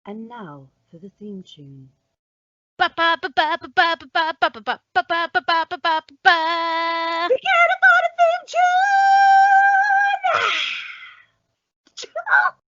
And now for the theme tune. Forget about a theme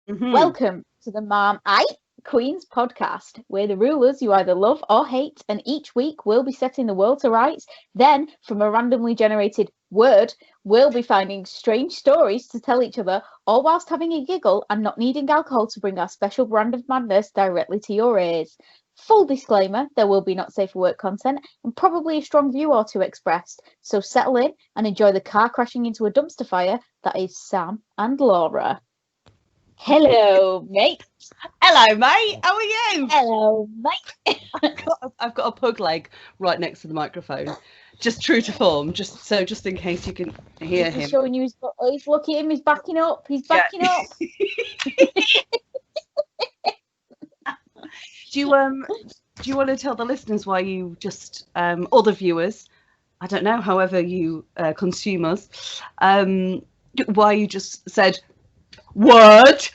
tune! Welcome to the Mom I Queens podcast, where the rulers you either love or hate, and each week we'll be setting the world to rights. Then, from a randomly generated word, we'll be finding strange stories to tell each other, all whilst having a giggle and not needing alcohol to bring our special brand of madness directly to your ears. Full disclaimer, there will be not safe for work content and probably a strong view or two expressed, so settle in and enjoy the car crashing into a dumpster fire that is Sam and Laura. Hello, mate. Hello, mate. How are you? Hello, mate. I've got a pug leg right next to the microphone, just true to form, just in case you can hear him. He's showing you he's look at him. He's backing up. He's backing up. Do you want to tell the listeners why you just or the viewers, I don't know, however you consume us, why you just said word?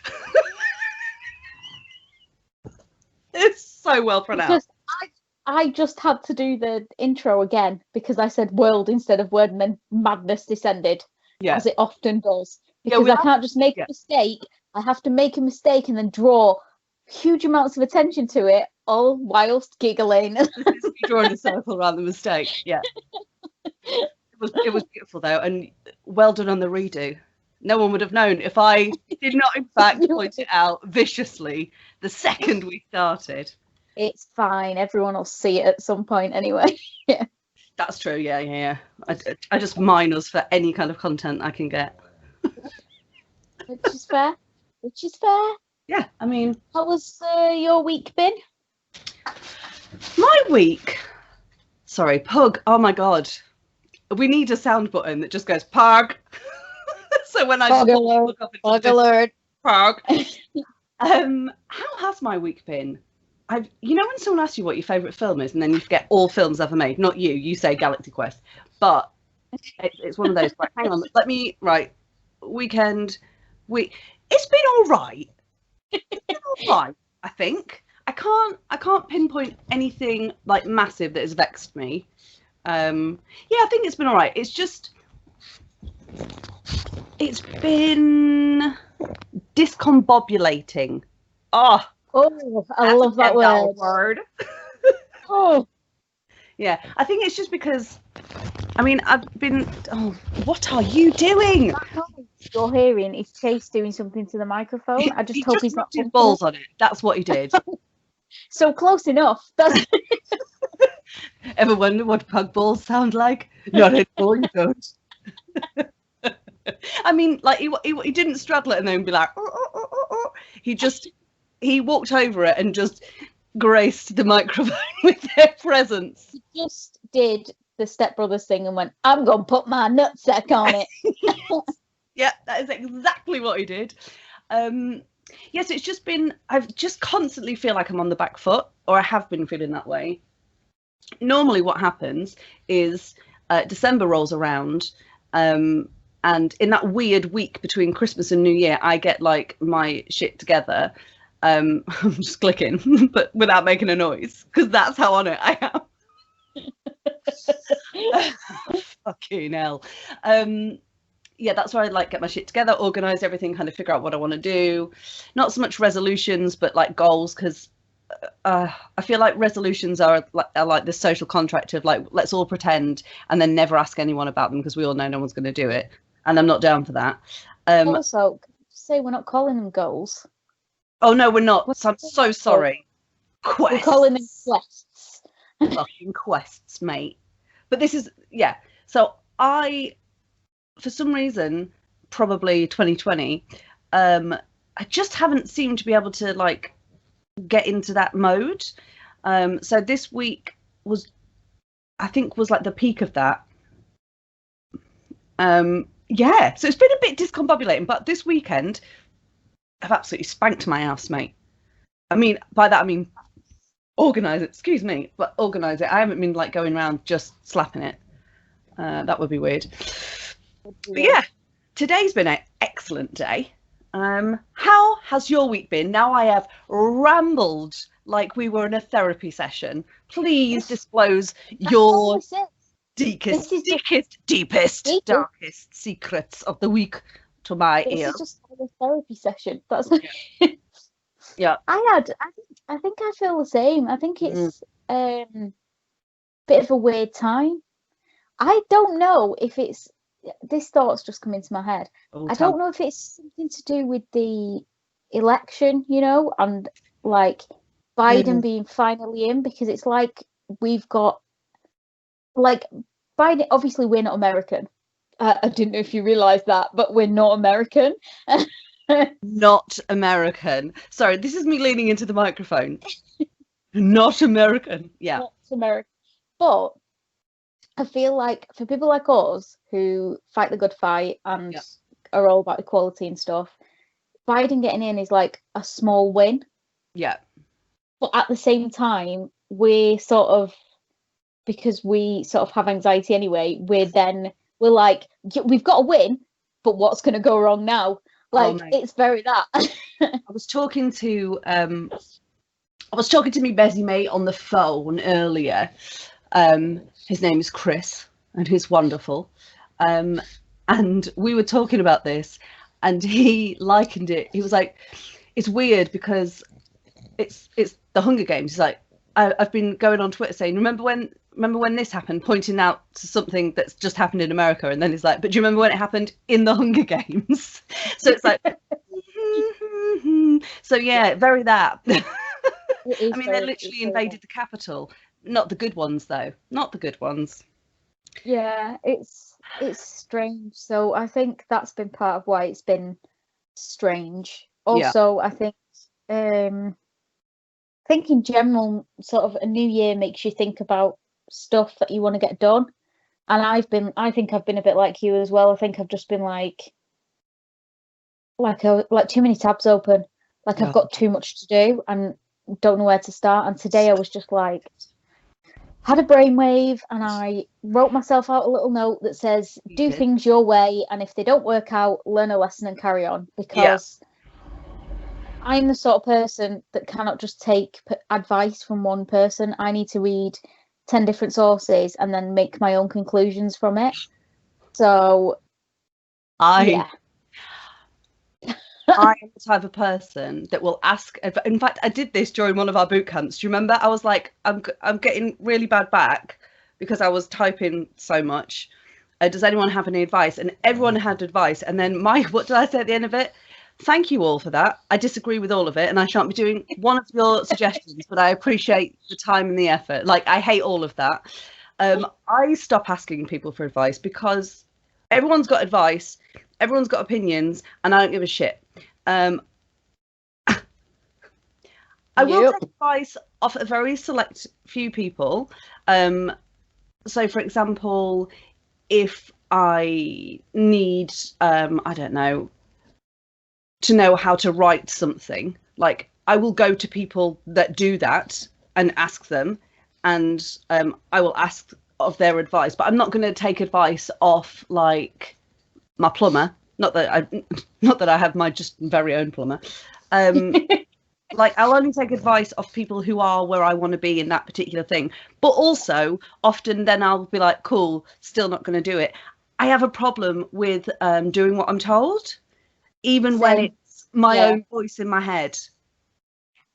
It's so well pronounced. Because I just had to do the intro again because I said world instead of word, and then madness descended, as it often does. Because I can't just make a mistake. I have to make a mistake and then draw huge amounts of attention to it, all whilst giggling. Drawing a circle around the mistake. Yeah. It was beautiful though, and well done on the redo. No one would have known if I did not, in fact, point it out viciously the second we started. It's fine. Everyone will see it at some point anyway. Yeah. That's true. Yeah. I just mine us for any kind of content I can get. Which is fair. Yeah, I mean... How was your week been? My week? Sorry, pug. Oh my God. We need a sound button that just goes, pug. So when I just look up, pug alert. Pug. How has my week been? You know when someone asks you what your favourite film is and then you forget all films ever made? Not you say Galaxy Quest. But it's one of those, like, hang on, weekend. It's been all right. I think. I can't pinpoint anything like massive that has vexed me. I think it's been all right. It's been discombobulating. Oh, I love that word. Yeah, I think it's just because, I mean, what are you doing? You're hearing is Chase doing something to the microphone. I just hope he's not his balls on it. That's what he did. So close enough. Ever wonder what pug balls sound like? Not at all, you don't. I mean, like he didn't straddle it and then be like, oh. He walked over it and just graced the microphone with their presence. He just did the Step Brothers thing and went, I'm going to put my nutsack on it. Yeah, that is exactly what he did. Yes, it's just been, I've just constantly feel like I'm on the back foot, or I have been feeling that way. Normally what happens is December rolls around, and in that weird week between Christmas and New Year, I get like my shit together. I'm just clicking, but without making a noise, because that's how on it I am. Fucking hell. Yeah, that's where I like get my shit together, organize everything, kind of figure out what I want to do. Not so much resolutions, but like goals, because I feel like resolutions are like the social contract of like, let's all pretend and then never ask anyone about them because we all know no one's going to do it. And I'm not down for that. Also, say we're not calling them goals. Oh, no, we're not. I'm so sorry. Quests. We're calling them quests. Fucking quests, mate. But this is, yeah. So for some reason, probably 2020, I just haven't seemed to be able to like get into that mode. So this week was like the peak of that. Yeah, so it's been a bit discombobulating, but this weekend I've absolutely spanked my ass, mate. I mean, by that I mean organise it. Excuse me, but organise it. I haven't been like going around just slapping it. That would be weird. But yeah, today's been an excellent day. How has your week been? Now I have rambled like we were in a therapy session. Please disclose your deepest, darkest secrets of the week to my ear. This is just a therapy session. That's yeah. I think I feel the same. I think it's bit of a weird time. I don't know if it's this thought's just come into my head. I don't know if it's something to do with the election, you know, and like Biden being finally in, because it's like we've got like Biden. Obviously, we're not American. I didn't know if you realised that, but we're not American. Not American. Sorry, this is me leaning into the microphone. Not American. Yeah. Not American. But I feel like for people like us who fight the good fight and are all about equality and stuff, Biden getting in is like a small win. Yeah. But at the same time, we're sort of, because we sort of have anxiety anyway, we're like, we've got a win, but what's going to go wrong now? Like, it's very that. I was talking to me Bezzy mate on the phone earlier. His name is Chris, and he's wonderful. And we were talking about this, and he likened it. He was like, "It's weird because it's the Hunger Games." He's like, "I've been going on Twitter saying, remember when this happened?" Pointing out to something that's just happened in America, and then he's like, "But do you remember when it happened in the Hunger Games?" So it's like, so yeah, very that. I mean, they literally invaded the Capitol. Not the good ones, though. Not the good ones. Yeah, it's strange. So I think that's been part of why it's been strange. Also, I think in general, sort of a new year makes you think about stuff that you want to get done. And I think I've been a bit like you as well. I think I've just been like too many tabs open. Like I've got too much to do and don't know where to start. And today I was just like, had a brainwave, and I wrote myself out a little note that says, do things your way, and if they don't work out, learn a lesson and carry on, because I'm the sort of person that cannot just take advice from one person. I need to read 10 different sources and then make my own conclusions from it. So I am the type of person that will ask. In fact, I did this during one of our boot camps. Do you remember? I was like, I'm getting really bad back because I was typing so much. Does anyone have any advice? And everyone had advice. And then what did I say at the end of it? Thank you all for that. I disagree with all of it, and I shan't be doing one of your suggestions, but I appreciate the time and the effort. Like, I hate all of that. I stop asking people for advice because everyone's got advice, everyone's got opinions, and I don't give a shit. I will take advice off a very select few people. So, for example, if I need, I don't know, to know how to write something, like I will go to people that do that and ask them, and I will ask of their advice. But I'm not going to take advice off like my plumber. Not that I have my just very own plumber. Like, I'll only take advice off people who are where I want to be in that particular thing. But also, often then I'll be like, cool, still not going to do it. I have a problem with doing what I'm told, even when it's my own voice in my head.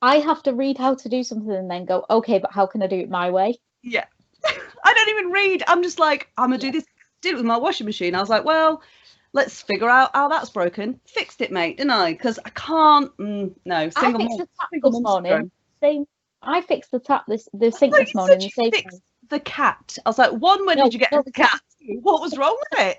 I have to read how to do something and then go, okay, but how can I do it my way? Yeah. I don't even read. I'm just like, I'm going to do this. Did it with my washing machine. I was like, well, let's figure out how that's broken. Fixed it, mate, didn't I? Because I can't. No. I fixed the tap this morning. I fixed the tap the sink this morning. The cat. I was like, when did you get the cat? What was wrong with it?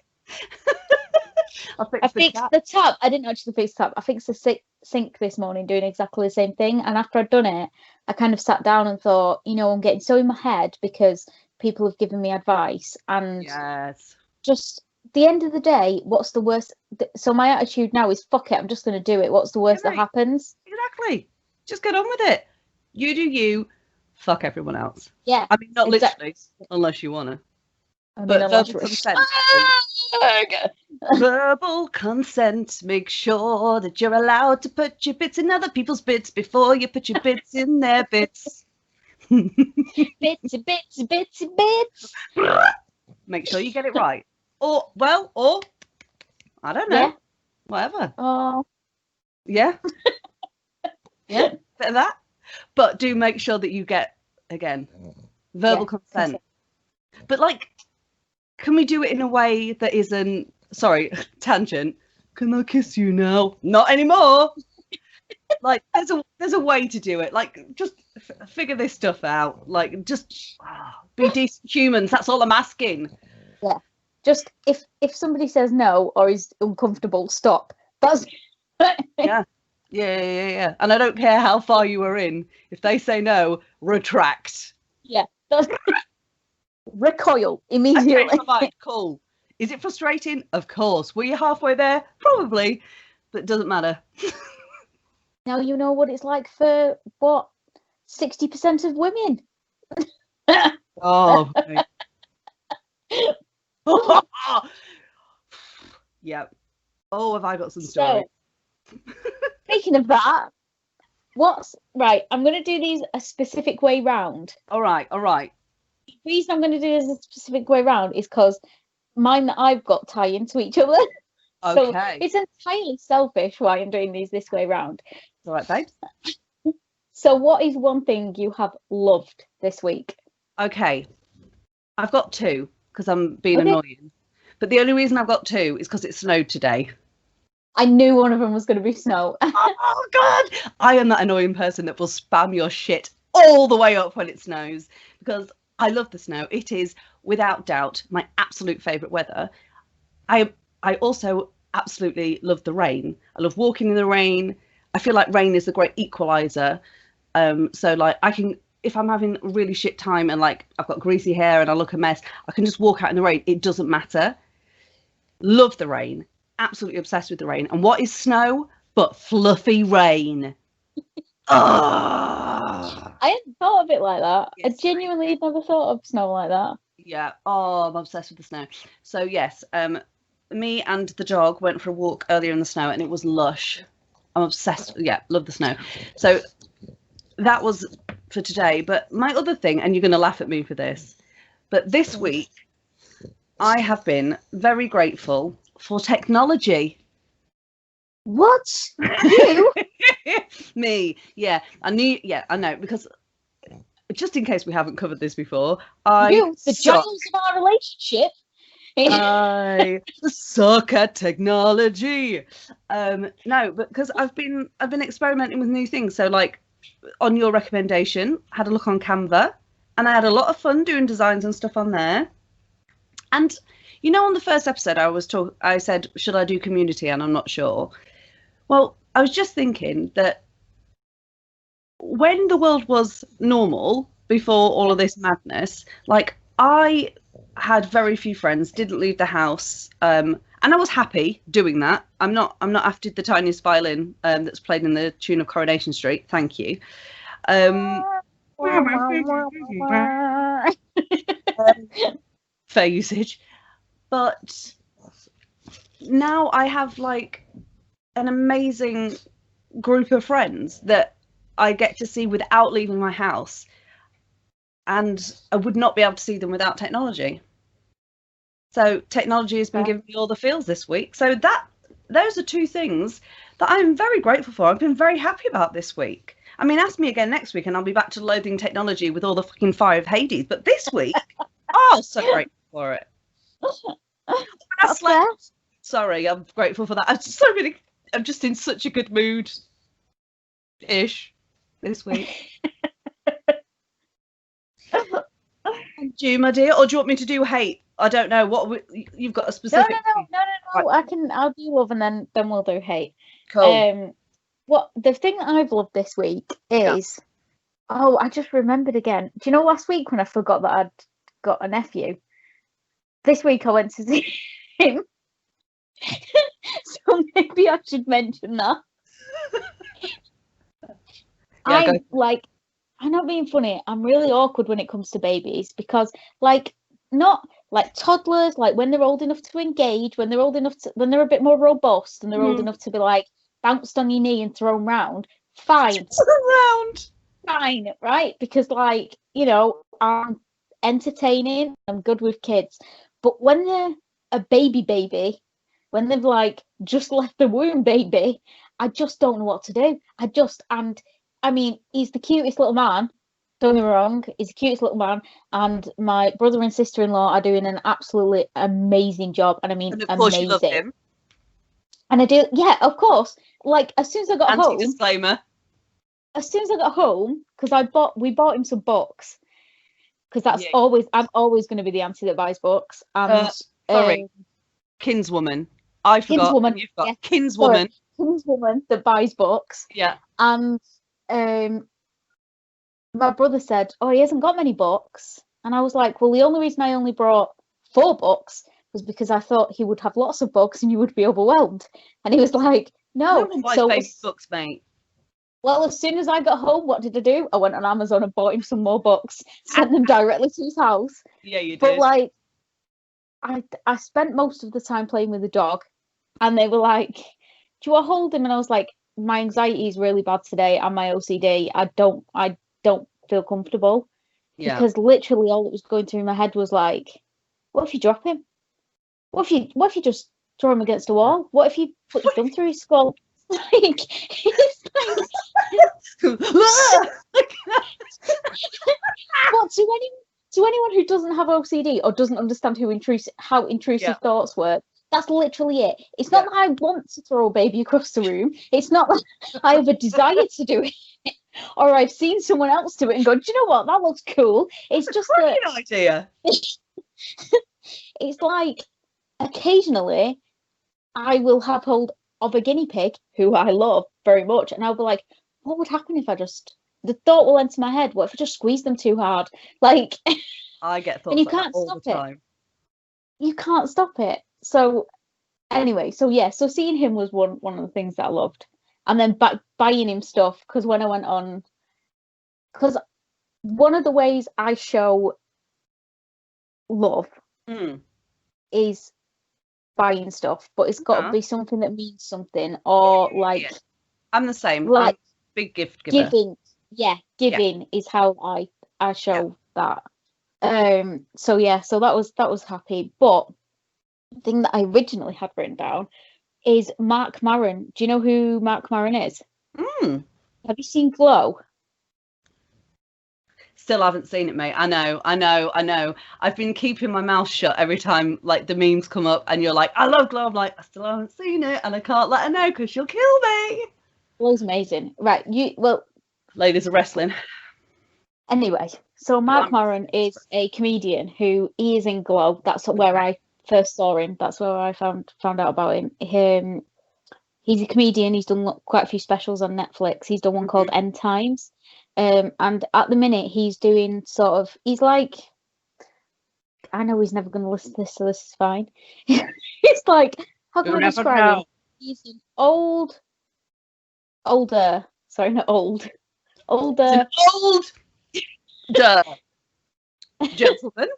I fixed the tap. I didn't actually fix the tap. I fixed the sink this morning, doing exactly the same thing. And after I'd done it, I kind of sat down and thought, I'm getting so in my head because people have given me advice, and just. The end of the day, what's the worst? So my attitude now is, fuck it, I'm just going to do it. What's the worst that happens? Exactly. Just get on with it. You do you. Fuck everyone else. Yeah. I mean, not literally, unless you want to. But verbal consent. Verbal consent. Make sure that you're allowed to put your bits in other people's bits before you put your bits in their bits. Bitsy, bitsy, bitsy, bits. Make sure you get it right. Or I don't know. Yeah. Whatever. Oh. Yeah. Yeah. Bit of that. But do make sure that you get, again, verbal consent. But like, can we do it in a way that isn't, sorry, tangent. Can I kiss you now? Not anymore. Like, there's a way to do it. Like, just figure this stuff out. Like, just be decent humans. That's all I'm asking. Yeah. Just if somebody says no or is uncomfortable, stop. That's Yeah. And I don't care how far you were in. If they say no, retract. Yeah. That's recoil immediately. Okay, fine, cool. Is it frustrating? Of course. Were you halfway there? Probably. But it doesn't matter. Now you know what it's like for 60% of women. Oh. Okay. Yeah. Oh, have I got some stories? So, speaking of that, I'm going to do these a specific way round. All right. The reason I'm going to do this a specific way round is because mine that I've got tie into each other. Okay. So it's entirely selfish why I'm doing these this way round. All right, babes. So what is one thing you have loved this week? Okay. I've got two because I'm being annoying. But the only reason I've got two is because it snowed today. I knew one of them was going to be snow. Oh, God. I am that annoying person that will spam your shit all the way up when it snows because I love the snow. It is, without doubt, my absolute favourite weather. I also absolutely love the rain. I love walking in the rain. I feel like rain is a great equaliser. So, like, I can, if I'm having a really shit time and, like, I've got greasy hair and I look a mess, I can just walk out in the rain. It doesn't matter. Love the rain. Absolutely obsessed with the rain. And what is snow but fluffy rain? I hadn't thought of it like that. Yes. I genuinely never thought of snow like that. Yeah. Oh, I'm obsessed with the snow. So yes, me and the dog went for a walk earlier in the snow and it was lush. I'm obsessed. Yeah, love the snow. So that was for today. But my other thing, and you're going to laugh at me for this, but this week I have been very grateful for technology. What? You? Me. Yeah. I know, because just in case we haven't covered this before, the giants of our relationship. I suck at technology. No, because I've been experimenting with new things. So, like, on your recommendation, had a look on Canva, and I had a lot of fun doing designs and stuff on there. And you know, on the first episode, I said, should I do community? And I'm not sure. Well, I was just thinking that when the world was normal, before all of this madness, like, I had very few friends, didn't leave the house, and I was happy doing that. I'm not after the tiniest violin that's played in the tune of Coronation Street. Thank you. Fair usage. But now I have, like, an amazing group of friends that I get to see without leaving my house, and I would not be able to see them without technology. So technology has been giving me all the feels this week. So those are two things that I'm very grateful for. I've been very happy about this week. I mean, ask me again next week and I'll be back to loathing technology with all the fucking fire of Hades. But this week, so grateful for it. Sorry, I'm grateful for that. I'm just in such a good mood ish this week. And you, my dear, or do you want me to do hate? I don't know. What you've got a specific? No. Right. I'll do love and then we'll do hate. Cool. What the thing that I've loved this week is, I just remembered again. Do you know last week when I forgot that I'd got a nephew? This week I went to see him. So maybe I should mention that. I'm not being funny. I'm really awkward when it comes to babies because, like, not like toddlers, like when they're old enough to engage, when they're old enough to, when they're a bit more robust and they're old enough to be like bounced on your knee and thrown round, fine. Around. Fine, right? Because like, you know, I'm entertaining, I'm good with kids. But when they're a baby, when they've like just left the womb baby, I just don't know what to do. And I mean, he's the cutest little man. Don't get me wrong, he's the cutest little man, and my brother and sister-in-law are doing an absolutely amazing job, and I mean And of course amazing. you love him. And I do, yeah, of course. Like as soon as I got home, Anti-disclaimer. as soon as I got home, because we bought him some books, because that's Yeah. I'm always going to be the auntie that buys books. And Sorry, kinswoman. I forgot. Kinswoman, You've got yeah. kinswoman. Kinswoman that buys books. Yeah. And my brother said, "Oh, he hasn't got many books," and I was like, "Well, the only reason I only brought 4 books was because I thought he would have lots of books and you would be overwhelmed." And he was like, "No." No one buys So baby books, mate. well, as soon as I got home, what did I do? I went on Amazon and bought him some more books, sent them directly to his house. Yeah, you did. But like, I spent most of the time playing with the dog, and they were like, "Do you want to hold him?" And I was like, "My anxiety is really bad today, and my OCD. I don't feel comfortable." Yeah. Because literally all that was going through my head was like, "What if you drop him? What if you just throw him against a wall? What if you put your thumb through his skull?" Like, it's like, but to anyone who doesn't have OCD or doesn't understand how intrusive thoughts work, that's literally it. It's not that I want to throw a baby across the room. It's not that I have a desire to do it, or I've seen someone else do it and go, "Do you know what? That looks cool." It's just Brilliant idea. It's like occasionally I will have hold of a guinea pig who I love very much, and I'll be like, "What would happen if the thought will enter my head, what if I just squeeze them too hard?" Like, I get thoughts and you like that can't all stop the time. You can't stop it. So anyway, so seeing him was one of the things that I loved, and then buying him stuff, because when I went on, because one of the ways I show love is buying stuff, but it's got to be something that means something, or like I'm the same. Like I'm a big gift giver. Giving is how I show that. So that was happy. But the thing that I originally had written down is Mark Maron. Do you know who Mark Maron is? Have you seen Glow? Still haven't seen it, mate. I know. I've been keeping my mouth shut every time like the memes come up and you're like, "I love Glow." I'm like, I still haven't seen it and I can't let her know because she'll kill me. Glow's amazing. Right, ladies are wrestling. Anyway, so Mark Maron is a comedian who is in Glow. That's where I first saw him. That's where I found out about him. He's a comedian. He's done quite a few specials on Netflix. He's done one called End Times. And at the minute he's doing he's like, I know he's never going to listen to this, so this is fine. It's like, how can I describe him? He's an older, sorry, not old, older. Gentleman.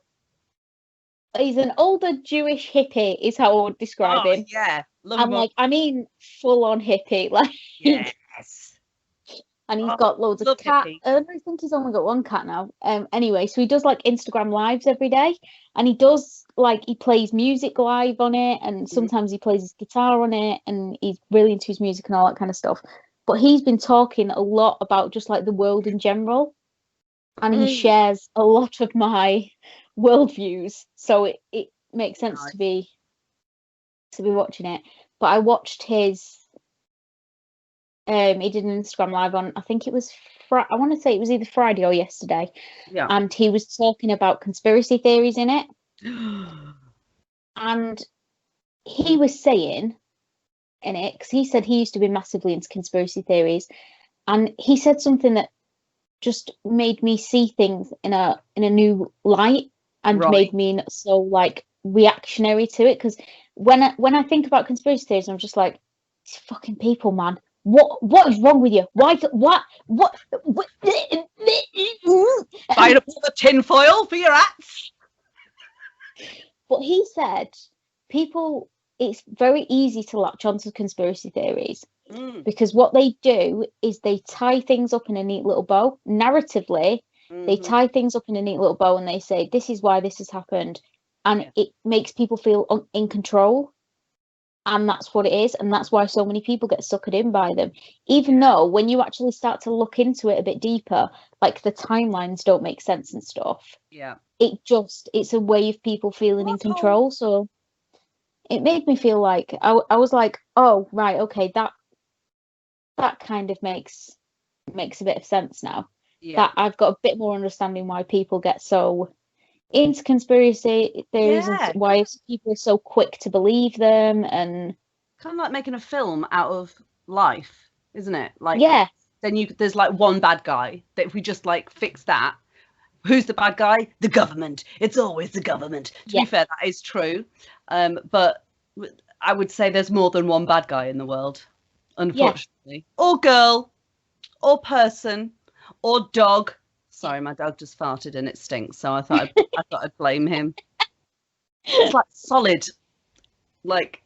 He's an older Jewish hippie, is how I would describe him. Yeah, love him. I mean, full on hippie, like. Yes. And he's got loads of cats. I think he's only got one cat now. Anyway, so he does like Instagram lives every day, and he does like, he plays music live on it, and sometimes he plays his guitar on it, and he's really into his music and all that kind of stuff. But he's been talking a lot about just like the world in general, and he shares a lot of my worldviews, so it makes sense to be watching it. But I watched his. He did an Instagram live on, I think it was I want to say it was either Friday or yesterday. Yeah. And he was talking about conspiracy theories in it. And he was saying in it, because he said he used to be massively into conspiracy theories, and he said something that just made me see things in a new light, and made me not so like reactionary to it. Because when I think about conspiracy theories, I'm just like, these fucking people, man. What is wrong with you? What? Buying up all the tin foil for your hats. But he said people, it's very easy to latch onto conspiracy theories because what they do is they tie things up in a neat little bow. Narratively, they tie things up in a neat little bow and they say, this is why this has happened. And it makes people feel in control. And that's what it is. And that's why so many people get suckered in by them. Even though when you actually start to look into it a bit deeper, like the timelines don't make sense and stuff. Yeah. It's a way of people feeling in control. So it made me feel like I was like, oh, right, okay, that kind of makes a bit of sense now. Yeah. That I've got a bit more understanding why people get so into conspiracy theories and why people are so quick to believe them, and kind of like making a film out of life, isn't it? Like, then there's like one bad guy that if we just like fix that, who's the bad guy? The government. It's always the government. To be fair, that is true. But I would say there's more than one bad guy in the world, unfortunately. Or girl, or person, or dog. Sorry, my dog just farted and it stinks, so I thought I'd blame him. It's like solid, like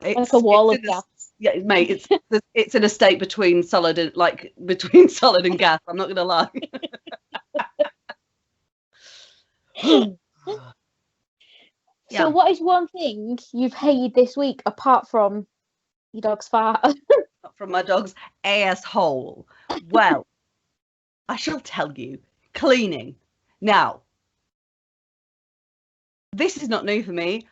it's like a wall of gas. Yeah, mate, it's in a state between solid and gas. I'm not gonna lie. So what is one thing you've hated this week apart from your dog's fart? From my dog's asshole. Well, I shall tell you. Cleaning. Now, this is not new for me.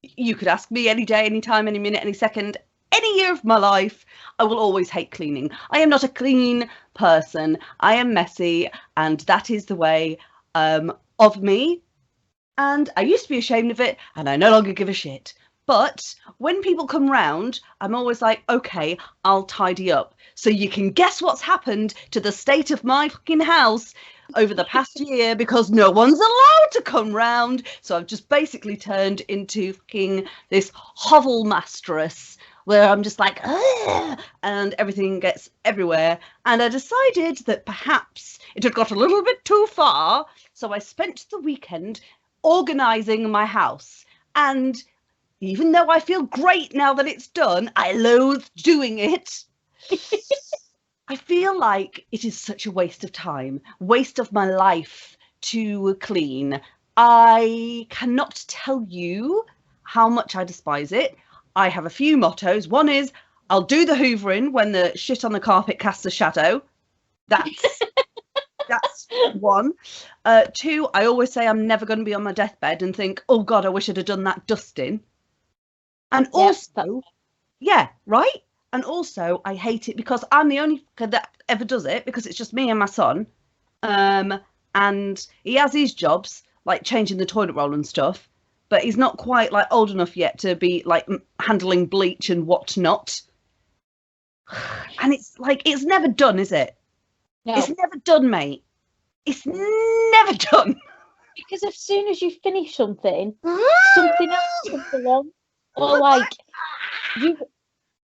You could ask me any day, any time, any minute, any second, any year of my life. I will always hate cleaning. I am not a clean person. I am messy, and that is the way of me. And I used to be ashamed of it, and I no longer give a shit. But when people come round, I'm always like, okay, I'll tidy up. So you can guess what's happened to the state of my fucking house over the past year, because no one's allowed to come round. So I've just basically turned into fucking this hovel mistress where I'm just like, ugh, and everything gets everywhere. And I decided that perhaps it had got a little bit too far. So I spent the weekend organising my house. And even though I feel great now that it's done, I loathe doing it. I feel like it is such a waste of time, waste of my life to clean. I cannot tell you how much I despise it. I have a few mottos. One is, I'll do the hoovering when the shit on the carpet casts a shadow. That's one. Two, I always say I'm never going to be on my deathbed and think, oh God, I wish I'd have done that dusting. And also, right? And also, I hate it because I'm the only that ever does it, because it's just me and my son. And he has his jobs, like changing the toilet roll and stuff, but he's not quite like old enough yet to be like handling bleach and whatnot. And it's like, it's never done, is it? No. It's never done, mate. It's never done. Because as soon as you finish something, something else comes along. Or like,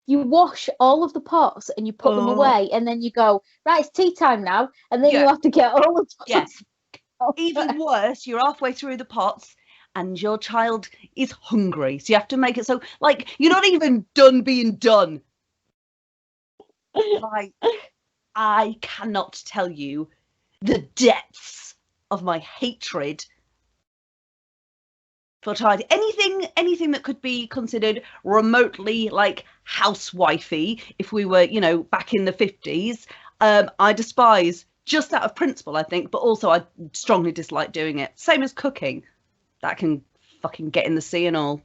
you wash all of the pots and you put them away, and then you go, right, it's tea time now, and then you have to get all of the pots. Even worse, you're halfway through the pots and your child is hungry, so you have to make it so, like, you're not even done being done. Like, I cannot tell you the depths of my hatred for tidy. Anything that could be considered remotely like housewifey, if we were, back in the 50s, I despise, just out of principle, I think, but also I strongly dislike doing it. Same as cooking. That can fucking get in the sea and all.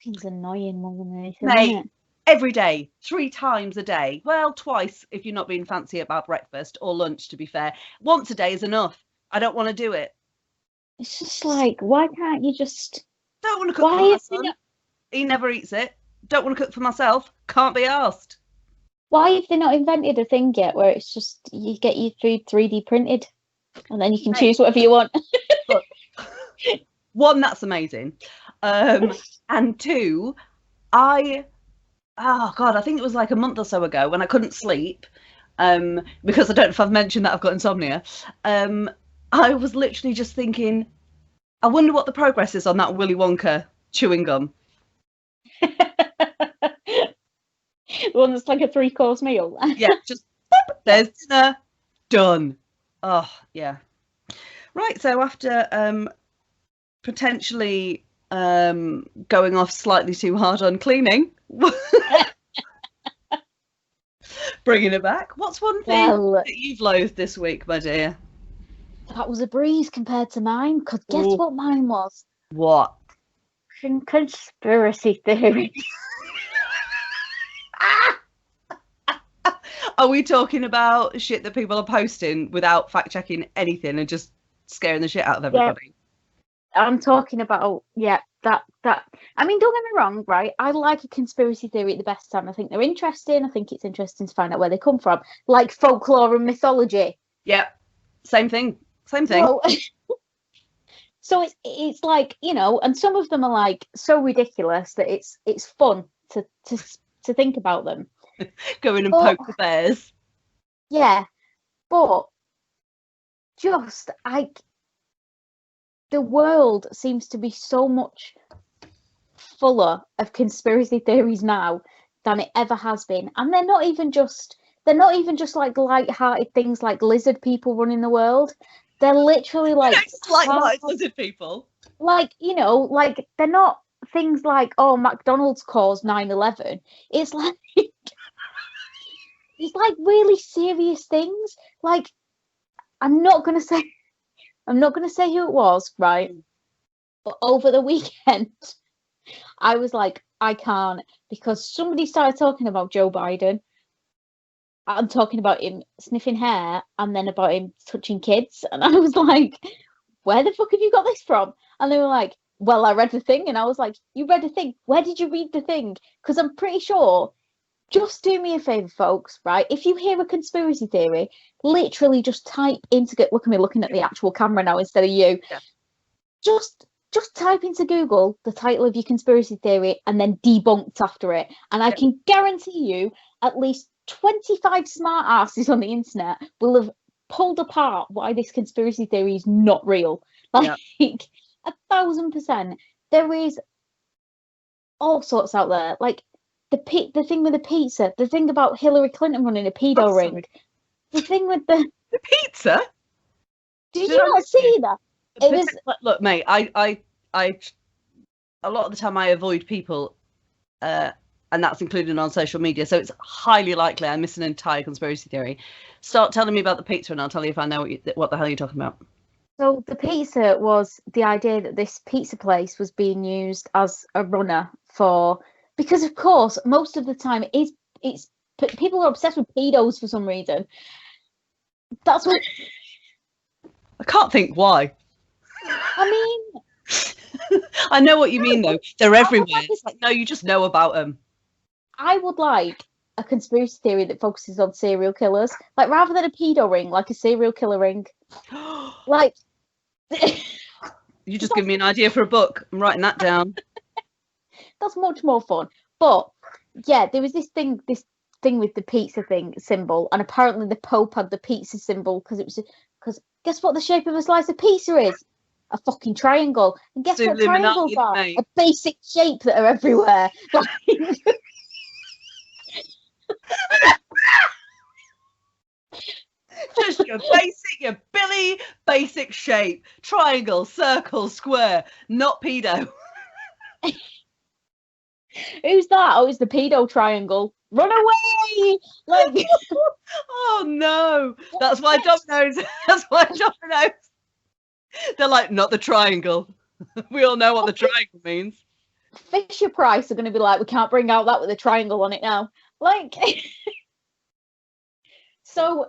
It's annoying more than anything, Mate, isn't it? every day, 3 times a day. Well, twice if you're not being fancy about breakfast or lunch, to be fair. Once a day is enough. I don't want to do it. It's just like, why can't you just... Don't want to cook for my son. He never eats it. Don't want to cook for myself. Can't be asked. Why have they not invented a thing yet where it's just, you get your food 3D printed and then you can choose whatever you want? Look, one, that's amazing. And two, I think it was like a month or so ago when I couldn't sleep, because I don't know if I've mentioned that I've got insomnia. I was literally just thinking, I wonder what the progress is on that Willy Wonka chewing gum. The one that's like a 3-course meal. Yeah, just boop, there's dinner, done. Oh, yeah. Right, so after potentially going off slightly too hard on cleaning, bringing it back, what's one thing that you've loathed this week, my dear? That was a breeze compared to mine, because guess what mine was? What? Conspiracy theory. Are we talking about shit that people are posting without fact checking anything and just scaring the shit out of everybody? Yeah, I'm talking about that. I mean, don't get me wrong, right? I like a conspiracy theory at the best time. I think they're interesting. I think it's interesting to find out where they come from, like folklore and mythology. Yeah, same thing. Well, so it's like, you know, and some of them are like so ridiculous that it's fun to think about them. Go in and poke the bears. Yeah, but just the world seems to be so much fuller of conspiracy theories now than it ever has been, and they're not even just like light-hearted things like lizard people running the world. They're literally like light-hearted lizard people. Like, you know, like they're not things like, oh, McDonald's caused 9/11. It's like it's like really serious things. Like, I'm not gonna say who it was, right? But over the weekend, I was like, I can't, because somebody started talking about Joe Biden. I'm talking about him sniffing hair and then about him touching kids. And I was like, where the fuck have you got this from? And they were like, well, I read the thing. And I was like, you read a thing? Where did you read the thing? Because I'm pretty sure, just do me a favour, folks, right? If you hear a conspiracy theory, literally just type into, look at me looking at the actual camera now instead of you. Yeah. Just type into Google the title of your conspiracy theory and then debunked after it. And I can guarantee you at least 25 smart asses on the internet will have pulled apart why this conspiracy theory is not real. Like 1,000%. There is all sorts out there. Like the thing with the pizza, the thing about Hillary Clinton running a pedo ring, the thing with the pizza. Did you not see that? It was. Look, mate. I a lot of the time I avoid people. And that's included on social media. So it's highly likely I miss an entire conspiracy theory. Start telling me about the pizza and I'll tell you if I know what the hell you're talking about. So the pizza was the idea that this pizza place was being used as a runner because of course, most of the time it's people are obsessed with pedos for some reason. That's what. I can't think why. I mean. I know what you mean though. They're everywhere. It's like, no, you just know about them. I would like a conspiracy theory that focuses on serial killers, like rather than a pedo ring, like a serial killer ring. Like, you just give me an idea for a book. I'm writing that down. That's much more fun. But yeah, there was this thing with the pizza symbol, and apparently the Pope had the pizza symbol because guess what the shape of a slice of pizza is? A fucking triangle. And guess what triangles are? A basic shape that are everywhere. Like, just your Billy basic shape. Triangle, circle, square, not pedo. Who's that? Oh, it's the pedo triangle. Run away! Like, oh no. That's why Domino's. They're like, not the triangle. We all know what the triangle means. Fisher Price are going to be like, we can't bring out that with a triangle on it now. Like, so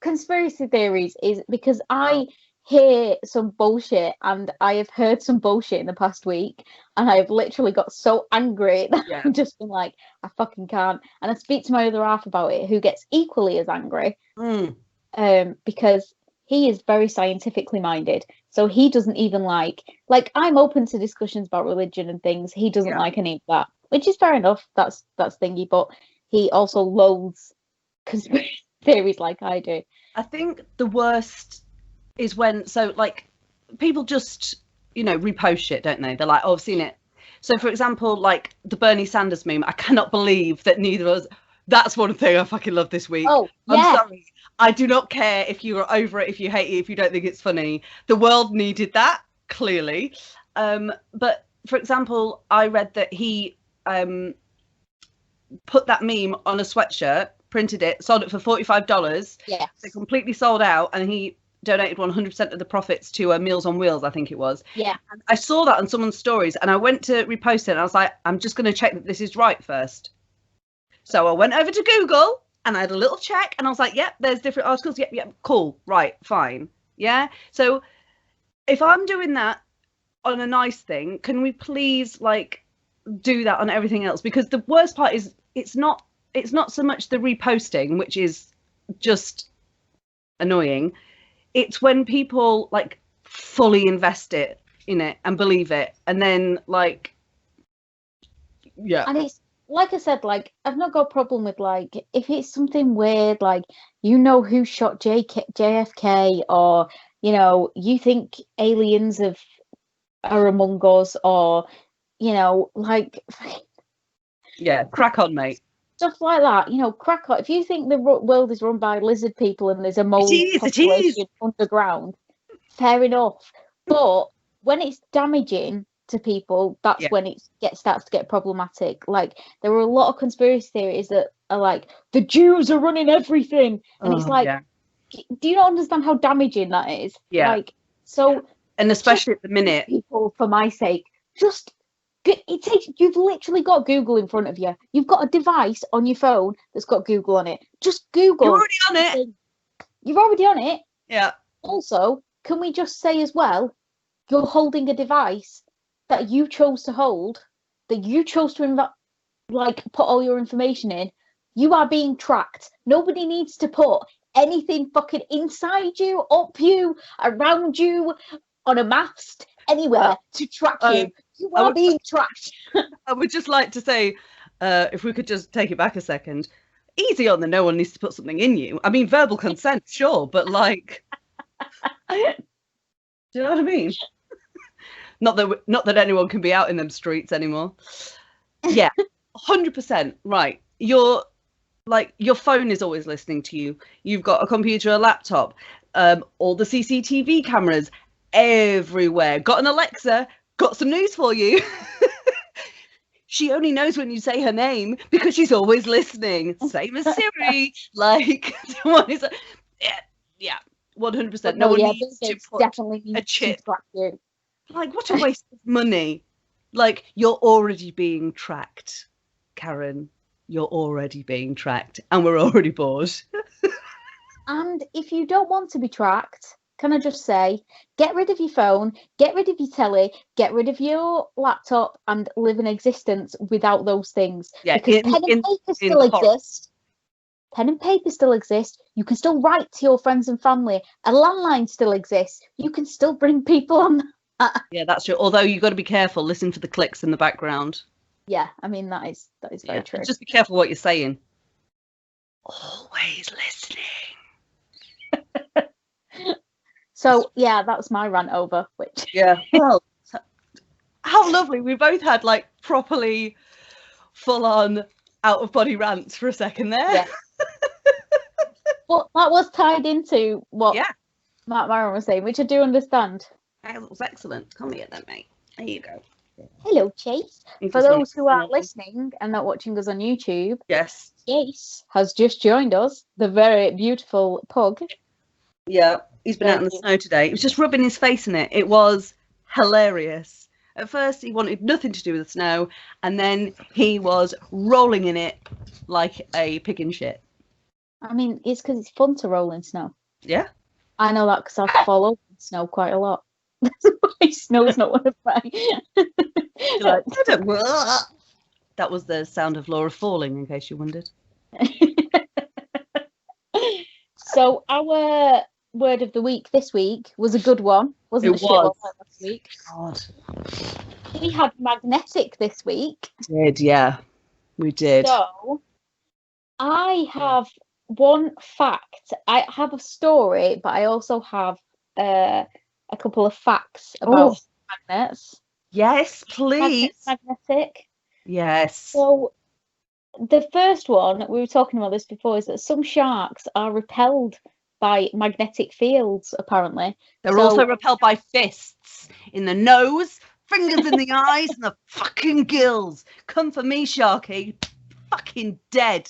conspiracy theories is because I hear some bullshit, and I have heard some bullshit in the past week, and I have literally got so angry that I've just been like, I fucking can't. And I speak to my other half about it, who gets equally as angry, because he is very scientifically minded. So he doesn't even like I'm open to discussions about religion and things. He doesn't like any of that, which is fair enough. That's thingy. But he also loathes conspiracy theories like I do. I think the worst is when people just repost shit, don't they? They're like, oh, I've seen it. So, for example, like the Bernie Sanders meme, I cannot believe that neither of us. That's one thing I fucking love this week. Oh, yeah. I'm sorry. I do not care if you're over it, if you hate it, if you don't think it's funny. The world needed that, clearly. But, for example, I read that he put that meme on a sweatshirt, printed it, sold it for $45. Yeah. It completely sold out, and he donated 100% of the profits to Meals on Wheels, I think it was. Yeah. And I saw that on someone's stories, and I went to repost it, and I was like, I'm just going to check that this is right first. So I went over to Google, and I had a little check, and I was like, yep, there's different articles. Yep, cool, right, fine. Yeah. So if I'm doing that on a nice thing, can we please like do that on everything else? Because the worst part is it's not so much the reposting, which is just annoying. It's when people like fully invest in it and believe it, and then like, yeah. And it's like I said, like I've not got a problem with like if it's something weird, like who shot JFK, or you think aliens are among us, or like yeah, crack on, mate. Stuff like that, crack on. If you think the world is run by lizard people and there's a mole population underground, fair enough. But when it's damaging to people, that's when it starts to get problematic. Like there are a lot of conspiracy theories that are like the Jews are running everything, and it's like, do you not understand how damaging that is? Yeah. Like so, and especially at the minute, people, for my sake, just. You've literally got Google in front of you. You've got a device on your phone that's got Google on it. Just Google. You're already on it. You're already on it. Yeah. Also, can we just say as well, you're holding a device that you chose to hold, that you chose to put all your information in. You are being tracked. Nobody needs to put anything fucking inside you, up you, around you, on a mast, anywhere to track you. You are being tracked. I would just like to say, if we could just take it back a second, easy on the no one needs to put something in you. I mean, verbal consent, sure, but like, do you know what I mean? Not that anyone can be out in them streets anymore. Yeah, 100%. Right. Your phone is always listening to you. You've got a computer, a laptop, all the CCTV cameras everywhere. Got an Alexa. Got some news for you. She only knows when you say her name because she's always listening. Same as Siri. Like, someone is, yeah, 100%. No one needs to put a chip. Like, what a waste of money. Like, you're already being tracked, Karen. You're already being tracked, and we're already bored. And if you don't want to be tracked, can I just say, get rid of your phone, get rid of your telly, get rid of your laptop, and live an existence without those things. Yeah, because pen and paper still exist. Pen and paper still exist. You can still write to your friends and family. A landline still exists. You can still bring people on that. Yeah, that's true. Although you've got to be careful. Listen for the clicks in the background. Yeah, I mean, that is very true. Just be careful what you're saying. Always listening. So yeah, that's my rant over. Which well, how lovely. We both had like properly full on out of body rants for a second there. Yeah. But that was tied into what Matt Myron was saying, which I do understand. That was excellent. Come here then, mate. There you go. Hello, Chase. For those who are listening and not watching us on YouTube, yes, Chase has just joined us, the very beautiful pug. Yeah, he's been out in the snow today. He was just rubbing his face in it. It was hilarious. At first, he wanted nothing to do with the snow, and then he was rolling in it like a pig in shit. I mean, it's because it's fun to roll in snow. Yeah. I know that because I fall over in snow quite a lot. That's why snow's not one of mine. Like, that was the sound of Laura falling, in case you wondered. So our word of the week this week was a good one, wasn't it? It was last week. God. We had magnetic this week. We did. So I have one fact. I have a story, but I also have a couple of facts about magnets. Yes, please. Magnetic. Yes. So the first one, we were talking about this before, is that some sharks are repelled by magnetic fields, apparently. They're also repelled by fists in the nose, fingers in the eyes, and the fucking gills. Come for me, Sharky. Fucking dead.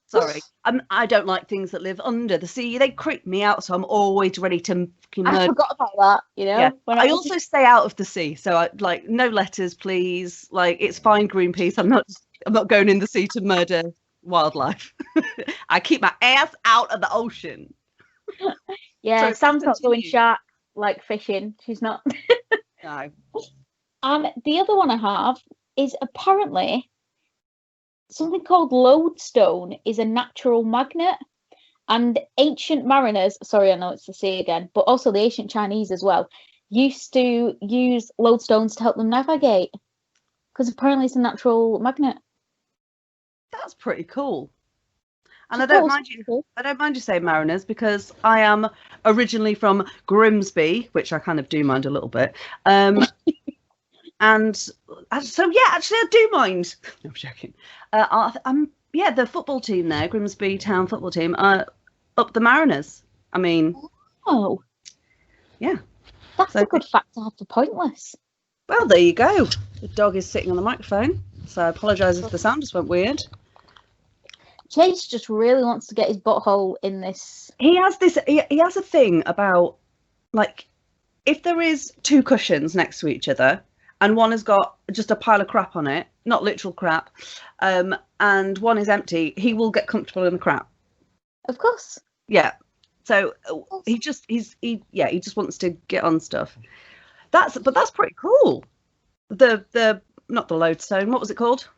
Sorry. I don't like things that live under the sea. They creep me out, so I'm always ready to fucking murder. I forgot about that, you know? Yeah. I also stay out of the sea, so I like no letters, please. Like, it's fine, Greenpeace. I'm not going in the sea to murder wildlife. I keep my ass out of the ocean. Yeah, Sam's not going shark like fishing. She's not. No. And the other one I have is apparently something called lodestone is a natural magnet. And ancient mariners, sorry, I know it's the sea again, but also the ancient Chinese as well, used to use lodestones to help them navigate. Because apparently it's a natural magnet. That's pretty cool. And I don't mind you saying mariners, because I am originally from Grimsby, which I kind of do mind a little bit. And so yeah, actually I do mind. No, I'm joking. The football team there, Grimsby Town football team, up the Mariners. I mean, oh, yeah, that's a good fact to have for Pointless. Well, there you go. The dog is sitting on the microphone, so I apologise if the sound just went weird. Chase just really wants to get his butthole in this. He has this. He has a thing about, like, if there is two cushions next to each other and one has got just a pile of crap on it, not literal crap, and one is empty, he will get comfortable in the crap. Of course. Yeah. So he just wants to get on stuff. That's pretty cool. The not the lodestone. What was it called?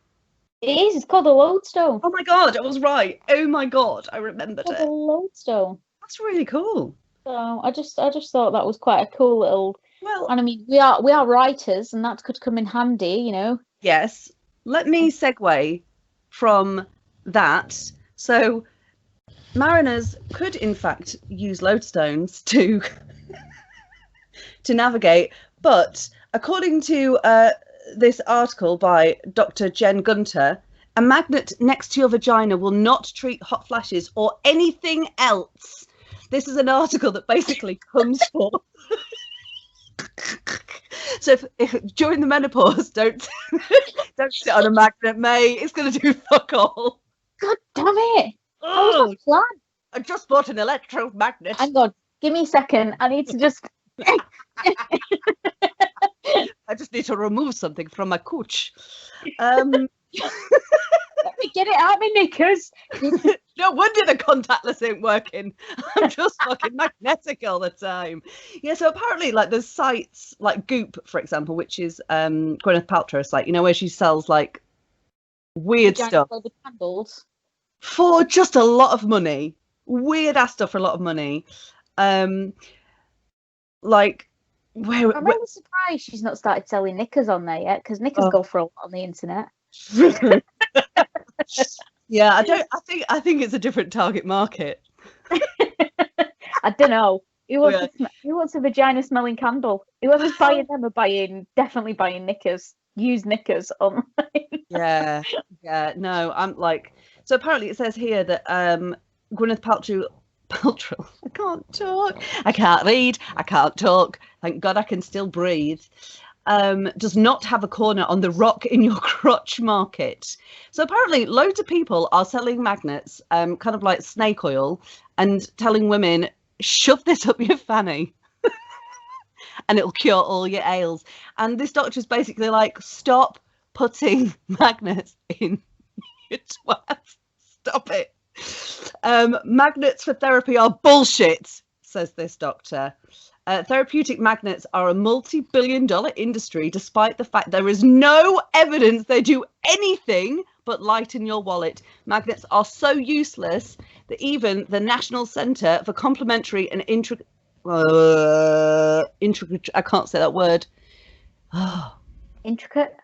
It is. It's called a lodestone. Oh my god, I was right. Oh my god, I remembered it. A lodestone. That's really cool. So I just thought that was quite a cool little. Well, and I mean, we are writers, and that could come in handy, you know. Yes. Let me segue from that. So, mariners could, in fact, use lodestones to navigate, but according to this article by Dr. Jen Gunter, a magnet next to your vagina will not treat hot flashes or anything else. This is an article that basically comes for. So if during the menopause, don't sit on a magnet, mate. It's going to do fuck all. God damn it! How was that plan? I just bought an electromagnet. Hang on, give me a second. I need to just. I just need to remove something from my cooch. Let me get it out of my knickers. No wonder the contactless ain't working. I'm just fucking magnetic all the time. Yeah, so apparently, like, there's sites like Goop, for example, which is Gwyneth Paltrow's site, you know, where she sells like weird stuff candles for just a lot of money. Weird ass stuff for a lot of money. Like, I'm really surprised she's not started selling knickers on there yet, because knickers go for a lot on the internet. Yeah, I think it's a different target market. I don't know. Who wants a vagina smelling candle? Whoever's buying them are definitely buying knickers. Used knickers online. Yeah. No, I'm like. So apparently it says here that Gwyneth Paltrow. I can't talk. I can't read. I can't talk. Thank God I can still breathe. Does not have a corner on the rock in your crotch market. So apparently loads of people are selling magnets, kind of like snake oil, and telling women, shove this up your fanny and it'll cure all your ails. And this doctor is basically like, stop putting magnets in your twat. Stop it. Magnets for therapy are bullshit, says this doctor. Therapeutic magnets are a multi-billion-dollar industry, despite the fact there is no evidence they do anything but lighten your wallet. Magnets are so useless that even the National Centre for Complementary and Intricate, I can't say that word. Intricate?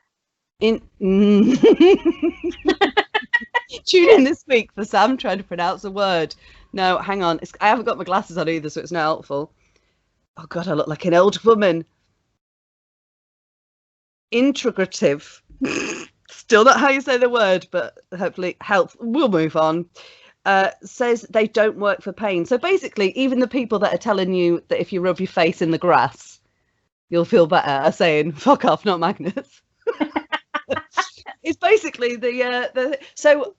Tune in this week for Sam trying to pronounce a word. No, hang on. I haven't got my glasses on either, so it's not helpful. Oh God, I look like an old woman. integrative. Still not how you say the word, but hopefully health. We'll move on. Says they don't work for pain. So basically, even the people that are telling you that if you rub your face in the grass, you'll feel better are saying, fuck off, not magnets. It's basically the so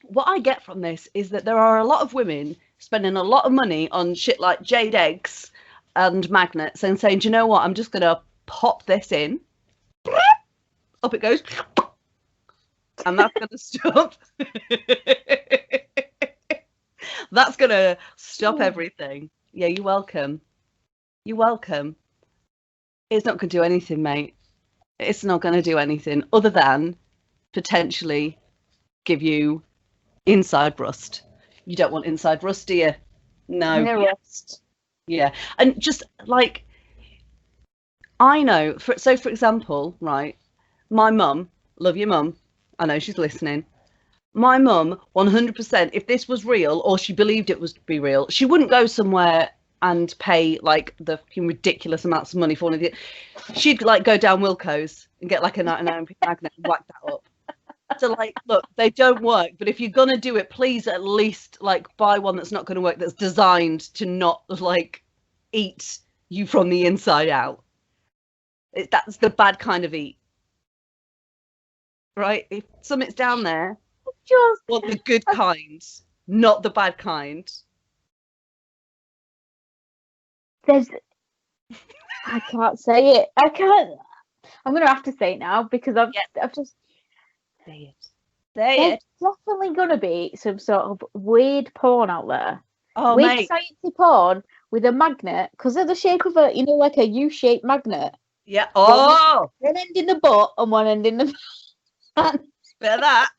what I get from this is that there are a lot of women spending a lot of money on shit like jade eggs and magnets and saying, do you know what, I'm just going to pop this in. Up it goes. And that's going to stop. That's going to stop everything. Yeah, you're welcome. You're welcome. It's not going to do anything, mate. It's not going to do anything other than potentially give you inside rust. You don't want inside rust, do you? No. No rust. Yeah. And just like, I know, for example, right, my mum, love your mum, I know she's listening. My mum, 100%, if this was real or she believed it was to be real, she wouldn't go somewhere and pay like the ridiculous amounts of money for one of the. She'd like go down Wilco's and get like a 99p magnet and whack that up. So like, look, they don't work, but if you're gonna do it, please at least like buy one that's not gonna work, that's designed to not like eat you from the inside out. That's the bad kind of eat. Right? If something's down there, just want the good kind, not the bad kind. I can't say it. I can't. I'm gonna have to say it now because I've just say it. There's definitely gonna be some sort of weird porn out there. Oh, weird mate. sciencey porn with a magnet because they're the shape of a, like a U-shaped magnet. Yeah. Oh. One end in the butt and one end in the. Bit of that.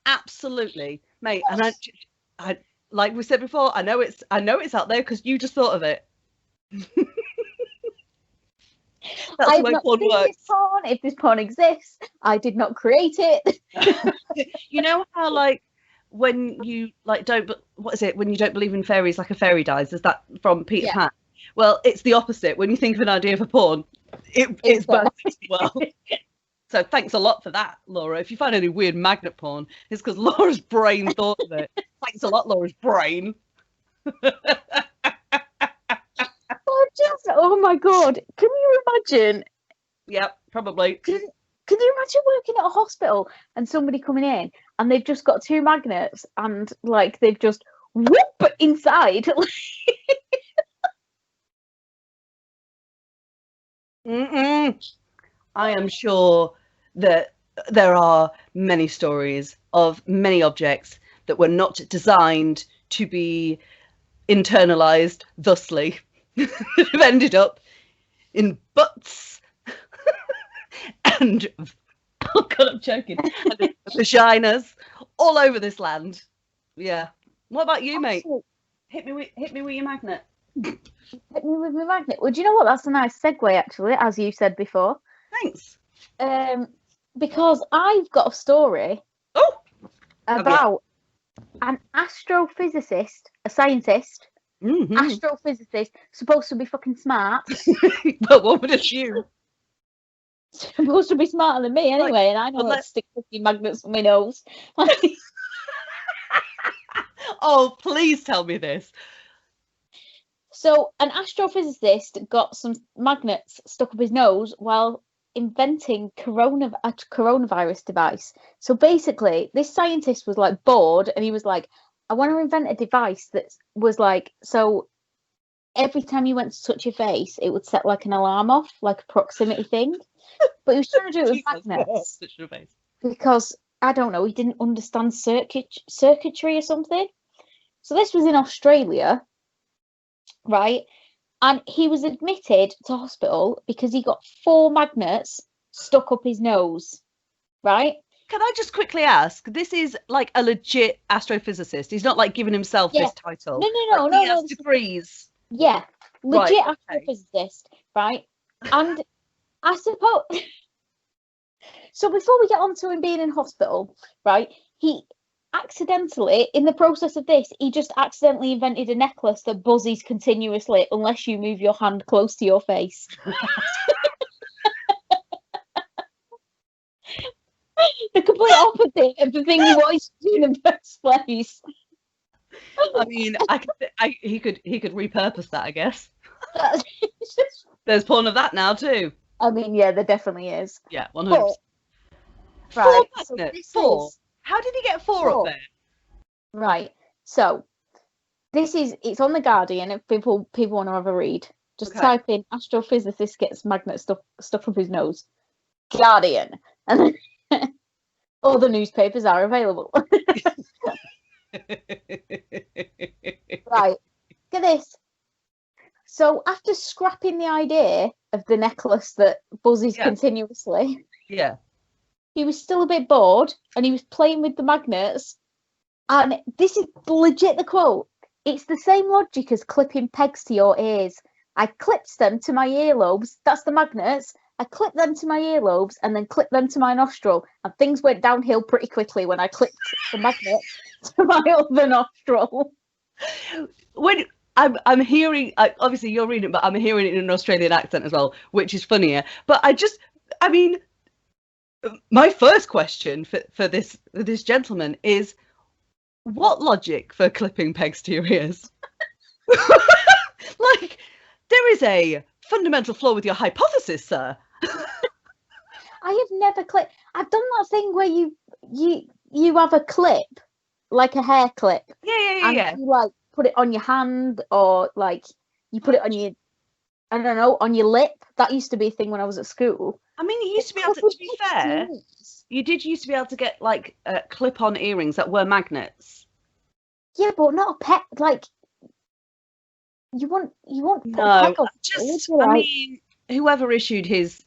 Absolutely, mate. And I like we said before, I know it's out there because you just thought of it. That's the way porn works. This porn. If this porn exists, I did not create it. You know how like when you like what is it when you don't believe in fairies, like a fairy dies? Is that from Peter Pan? Well, it's the opposite. When you think of an idea for porn, it's bad as well. So thanks a lot for that, Laura. If you find any weird magnet porn, it's because Laura's brain thought of it. Thanks a lot, Laura's brain. Oh my god! Can you imagine? Yep, probably. Can you imagine working at a hospital and somebody coming in and they've just got two magnets and like they've just whoop inside? I am sure that there are many stories of many objects that were not designed to be internalized thusly, have ended up in butts and oh god, I'm joking, and vaginas all over this land. Yeah. What about you, mate? Hit me with your magnet. Hit me with my magnet. Well, do you know what? That's a nice segue, actually, as you said before. Thanks. Because I've got a story about an astrophysicist, a scientist, astrophysicist, supposed to be fucking smart. Well, what would it you? Supposed to be smarter than me anyway, and I know how to stick 50 magnets on my nose. Oh, please tell me this. So, an astrophysicist got some magnets stuck up his nose while inventing a coronavirus device. So basically, this scientist was like bored, and he was like, I want to invent a device that was like, so every time you went to touch your face, it would set like an alarm off, like a proximity thing. But he was trying to do it with magnets because, I don't know, he didn't understand circuitry or something. So this was in Australia, right? And he was admitted to hospital because he got 4 magnets stuck up his nose, right? Can I just quickly ask? This is like a legit astrophysicist. He's not like giving himself this title. No. He has degrees. Yeah, legit astrophysicist, right? And I suppose. So before we get on to him being in hospital, right? accidentally, in the process of this, he just accidentally invented a necklace that buzzes continuously unless you move your hand close to your face. The complete opposite of the thing you wanted to do in the first place. I mean, he could repurpose that, I guess. There's porn of that now too. I mean, yeah, there definitely is. Yeah, 100%. Right, 4 magnets. So 4. How did he get 4 up there? Right. So it's on the Guardian. If people want to have a read, just type in astrophysicist gets magnet stuck up his nose. Guardian, and then all the newspapers are available. Right. Get this. So after scrapping the idea of the necklace that buzzes continuously, he was still a bit bored and he was playing with the magnets. And this is legit the quote. It's the same logic as clipping pegs to your ears. I clipped them to my earlobes. That's the magnets. I clipped them to my earlobes and then clipped them to my nostril. And things went downhill pretty quickly when I clipped the magnet to my other nostril. When I'm hearing, obviously you're reading it, but I'm hearing it in an Australian accent as well, which is funnier. But I mean, my first question for this gentleman is, what logic for clipping pegs to your ears? Like, there is a fundamental flaw with your hypothesis, sir. I have never clipped. I've done that thing where you have a clip, like a hair clip. Yeah. You like put it on your hand, or like you put it on your, I don't know, on your lip. That used to be a thing when I was at school. I mean, you used to be able to be fair, you did used to be able to get like clip-on earrings that were magnets. Yeah, but not a pet. Like you want no. I mean, whoever issued his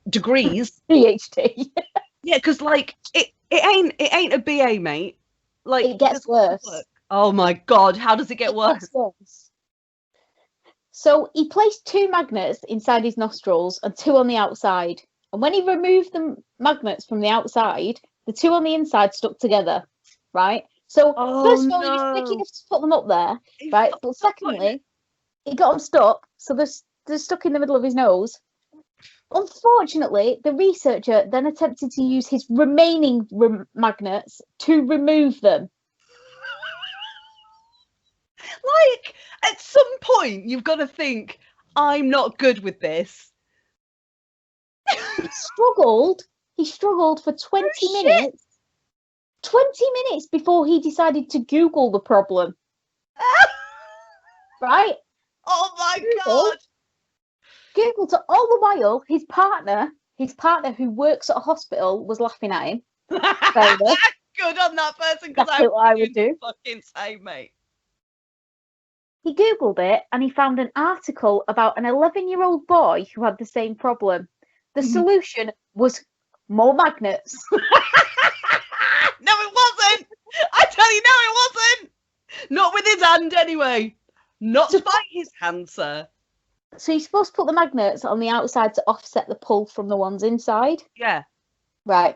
degrees, PhD. Yeah, because like it ain't a BA, mate. Like it gets worse. Oh my god, how does it get worse? So he placed 2 magnets inside his nostrils and 2 on the outside. And when he removed the magnets from the outside, the 2 on the inside stuck together, right? So first of all, he was thinking to put them up there, right? But secondly, he got them stuck, so they're stuck in the middle of his nose. Unfortunately, the researcher then attempted to use his remaining magnets to remove them. Like, at some point, you've got to think, I'm not good with this. He struggled for 20 minutes. 20 minutes before he decided to Google the problem. Right? Oh my god! Googled it all the while. His partner who works at a hospital, was laughing at him. Good on that person, because I would do. Fucking same, mate. He Googled it and he found an article about an 11-year-old boy who had the same problem. The solution was more magnets. No, it wasn't! I tell you, no, it wasn't! Not with his hand, anyway. Not by his hand, sir. So you're supposed to put the magnets on the outside to offset the pull from the ones inside? Yeah. Right.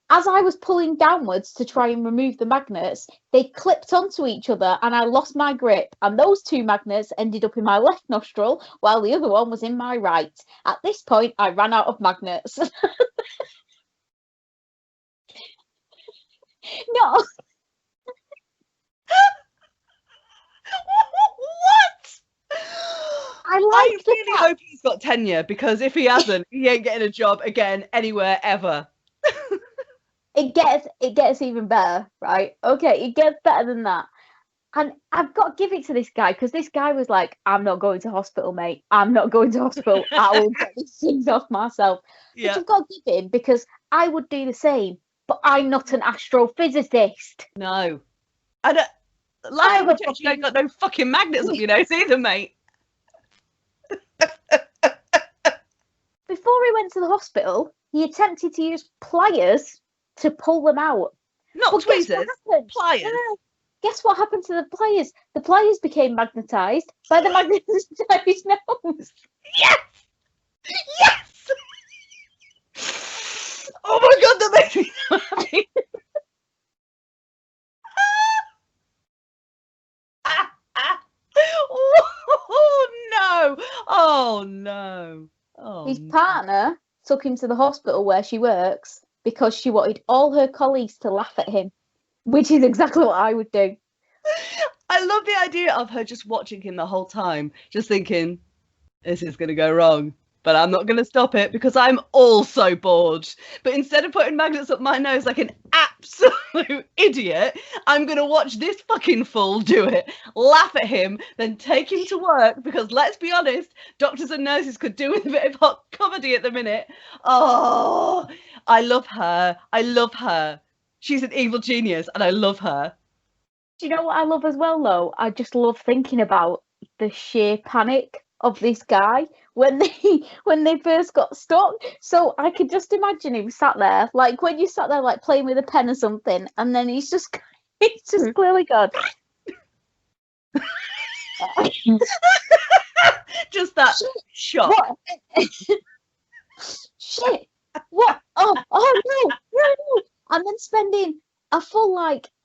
As I was pulling downwards to try and remove the magnets, they clipped onto each other and I lost my grip. And those 2 magnets ended up in my left nostril while the other one was in my right. At this point, I ran out of magnets. No. What? I really hope he's got tenure, because if he hasn't, he ain't getting a job again anywhere ever. It gets even better, right? Okay, it gets better than that. And I've got to give it to this guy, because this guy was like, I'm not going to hospital, mate. I'm not going to hospital. I will get these things off myself. Yeah. Which I've got to give him, because I would do the same. But I'm not an astrophysicist. No. I don't. Last time I checked, you ain't got no fucking magnets up your nose either, mate. Before he went to the hospital, he attempted to use pliers to pull them out. Not tweezers, pliers. Yeah. Guess what happened to the pliers? The pliers became magnetised by the magnets inside his nose. Yes! Yes! Oh my god, that makes me so happy. Oh no. Oh, His no. partner took him to the hospital where she works because she wanted all her colleagues to laugh at him, which is exactly what I would do. I love the idea of her just watching him the whole time, just thinking, this is going to go wrong, but I'm not going to stop it because I'm also bored. But instead of putting magnets up my nose like an absolute idiot, I'm going to watch this fucking fool do it, laugh at him, then take him to work because let's be honest, doctors and nurses could do with a bit of hot comedy at the minute. Oh, I love her. I love her. She's an evil genius and I love her. Do you know what I love as well, though? I just love thinking about the sheer panic of this guy when they first got stuck. So I could just imagine him sat there, like when you sat there, like playing with a pen or something, and then he's just clearly gone. Just that shock. What? Shit! What? Oh no! And then spending a full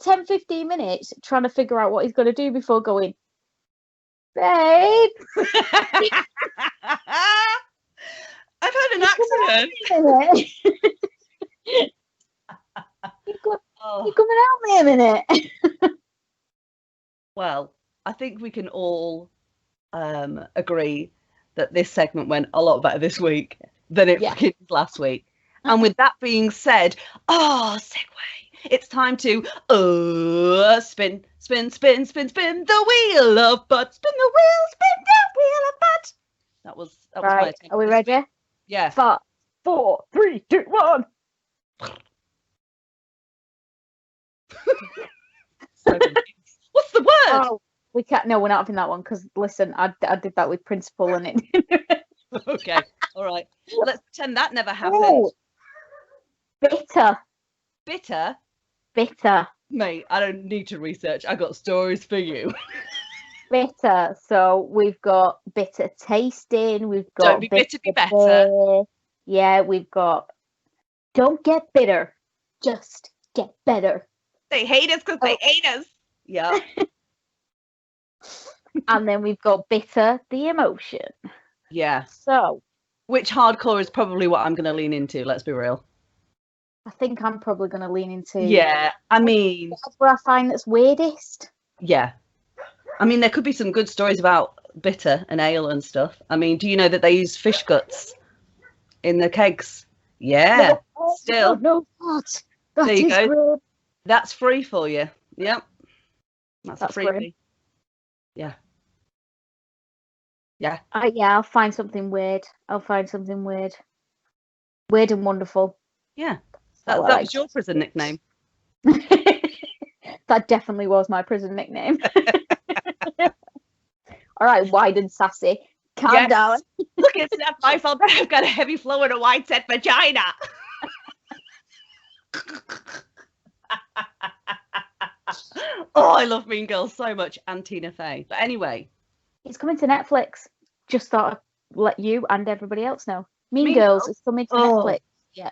10-15 minutes trying to figure out what he's going to do before going, babe. I've had an accident. You coming out me a minute? Well, I think we can all agree that this segment went a lot better this week than it did last week. And with that being said, segue. It's time to spin, spin, spin, spin, spin the wheel of butt. Spin the wheel, spin the wheel of butt. That was right. Are we ready? Yeah. 5, 4, 3, 2, 1. What's the word? Oh, we can't. No, we're not having that one because listen, I did that with principal and it. Okay. All right. Let's pretend that never happened. Oh. Bitter. Bitter? Bitter. Mate, I don't need to research. I got stories for you. Bitter. So we've got bitter tasting. We've got don't be bitter, be better. Yeah, we've got don't get bitter, just get better. They hate us because they hate us. Yeah. And then we've got bitter, the emotion. Yeah. So which hardcore is probably what I'm going to lean into, let's be real. I think I'm probably going to lean into... Yeah, I mean... That's where I find that's weirdest. Yeah. I mean, there could be some good stories about bitter and ale and stuff. I mean, do you know that they use fish guts in the kegs? Yeah. No, still. No, that there you go. Great. That's free for you. Yep. That's a freebie. Great. Yeah. Yeah. Yeah, I'll find something weird. Weird and wonderful. Yeah. That was your prison nickname. That definitely was my prison nickname. All right, wide and sassy. Calm down. Look, it's not my fault that I've got a heavy flow and a wide set vagina. Oh, I love Mean Girls so much, and Tina Fey. But anyway. It's coming to Netflix. Just thought I'd let you and everybody else know. Mean Girls is coming to Netflix. Yeah.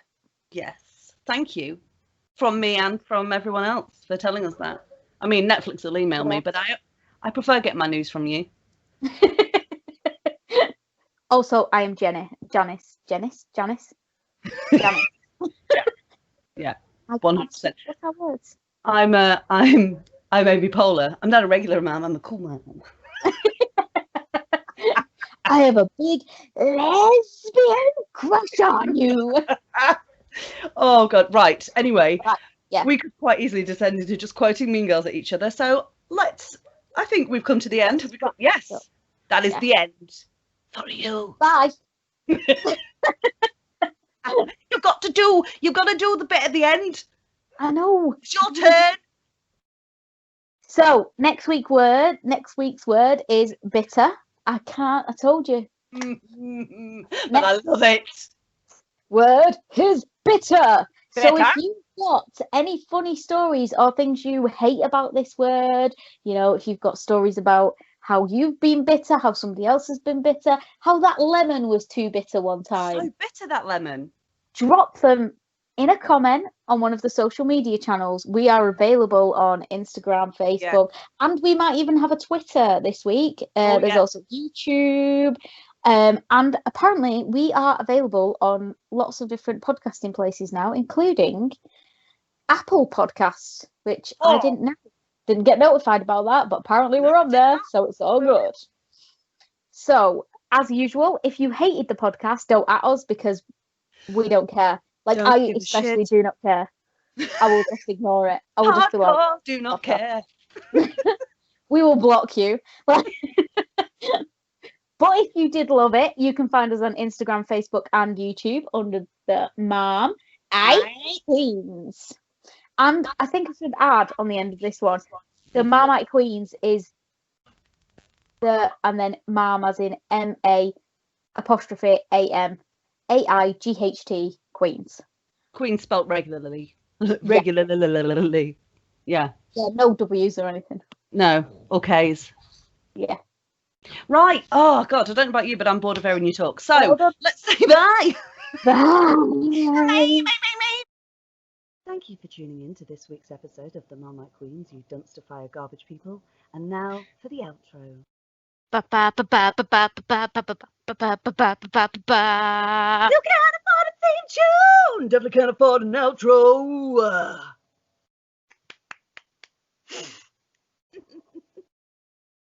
Yes. Thank you from me and from everyone else for telling us that. I mean, Netflix will email me, but I prefer getting my news from you. Also, I am Janice. Yeah, 100%. What's our words? I'm Amy Poehler. I'm not a regular man. I'm a cool man. I have a big lesbian crush on you. Oh God! Right. Anyway, yeah. We could quite easily descend into just quoting Mean Girls at each other. So I think we've come to the end. Have we got? Yes, that is the end for you. Bye. You've got to do the bit at the end. I know. It's your turn. So next week's word is bitter. I told you. But I love it. Word is bitter. So Bitter? if you've got any funny stories or things you hate about this word, if you've got stories about how you've been bitter, how somebody else has been bitter, how that lemon was too bitter one time. So bitter, that lemon. Drop them in a comment on one of the social media channels. We are available on Instagram, Facebook, and we might even have a Twitter this week. There's also YouTube. And apparently we are available on lots of different podcasting places now, including Apple Podcasts, which I didn't know. Didn't get notified about that, but apparently we're on there, so it's all good. So, as usual, if you hated the podcast, don't at us because we don't care. Like, Don't I give a especially shit. do not care. I will just ignore it. I will just be like, Hardcore, do not "Fuck off." care. We will block you. But if you did love it, you can find us on Instagram, Facebook, and YouTube under the Mom Queens. And I think I should add on the end of this one, the Marmite Queens is and then Mom as in MA''AMAIGHT Queens. Queen spelt regularly. Regularly. Yeah. Yeah, no W's or anything. No. Or K's. Yeah. Right. Oh, God, I don't know about you, but I'm bored of hearing you talk. So, let's say bye. Bye. Thank you for tuning in to this week's episode of the Marmite Queens, you dumpster fire garbage people. And now for the outro. You can't afford a theme tune! Definitely can't afford an outro!